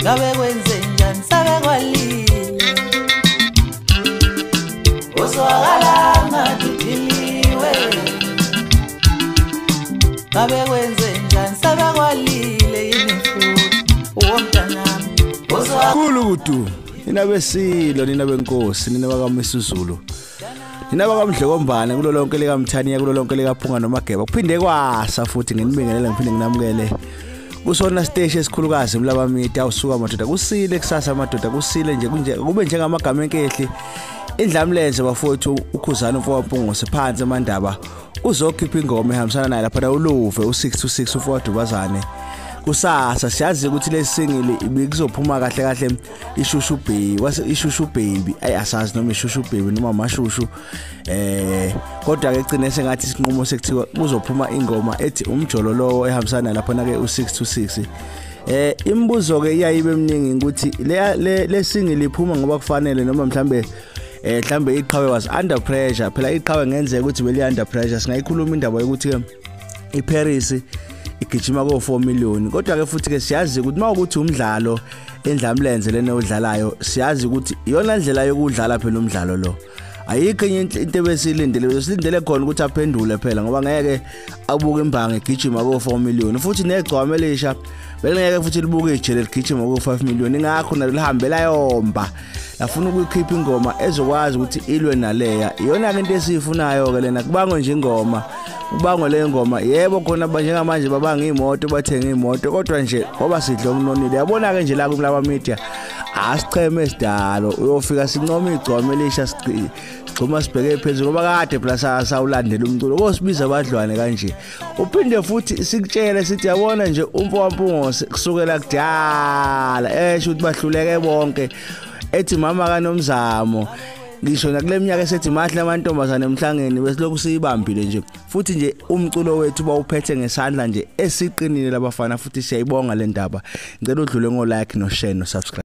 ngabe kwenze njani sabe kwalile uzwakala ngathiliwe ngabe kwenze njani sabe kwalile yini futhi uwomntanami Kulu kudu nina besilo nina benkosi nina bakaMisuzulu nina bakamdlekombane kulo lonke likaMthaniya kulo lonke likaphunga nomageba kuphinde kwasa futhi nginibingelele ngiphinde nginamukele kusona stage esikhulukazi mlaba miti awusuka madoda kusile kusasa madoda kusile nje kunje kube njengamagama enkehle indlamlenze bafowethu ukhuzana umfowampungo sephansi emandaba uzokhipha ingoma ehambisana naye lapha uLuve u626 uFowa Dubazane kusasa siyazi ukuthi lesingili ibikuzophuma kahle kahle ishushu baby ishushu baby asazi noma ishushu baby noma mashushu kodwa ke egcine sengathi isinqumo sekuthiwa kuzophuma ingoma ethi umjolo lowo ehambisana lapha ke u626 imibuzo ke iyayibe eminingi ukuthi le singili iphuma ngoba kufanele noma mhlambe iqhawe was under pressure phela iqhawe ngenzeka ukuthi beli under pressure singayikhuluma indaba yokuthi ke iParis igijima ko 4 million kodwa ke futhi ke siyazi ukuthi mawukuthi umdlalo endlamlenze lena odlalayo siyazi ukuthi iyona indlela yokudlala phela umdlalo lo ayikho into ebesilindele silindele khona ukuthi aphendule phela ngoba ngeke abuke imbangi igijima ko 4 million futhi negcwame lisha belengeke futhi libuke ijele ligijima ko 5 million ingakho nalo lihambela yomba lafuna ukukhipha ingoma ezokwazi ukuthi ilwe naleya iyona into esifunayo ke lena kubangwe nje ingoma kubangwe le ngoma yebo khona njengamanje babanga imoto bathenga imoto kodwa nje ngoba sidle umnonile yabona ke nje la kulaba media asicheme esidalo uyofika sincoma igcome lisha sigcuma sibheke phezulu ngoba kade plus asawulandela umculo kosibiza abadlwane kanje uphinde futhi sikutshele sithi yabona nje umfowampungo kusukela kudala ukuthi bahluleke bonke ethi mama kaNomzamo ngisho nakule minyaka esethi mahle amantombazane emhlangeni besilokhu siyibambile nje futhi nje umculo wethu bawuphethe ngesandla nje esiqinile labafana futhi siyayibonga le ndaba ngicela udlule ngo like no share no subscribe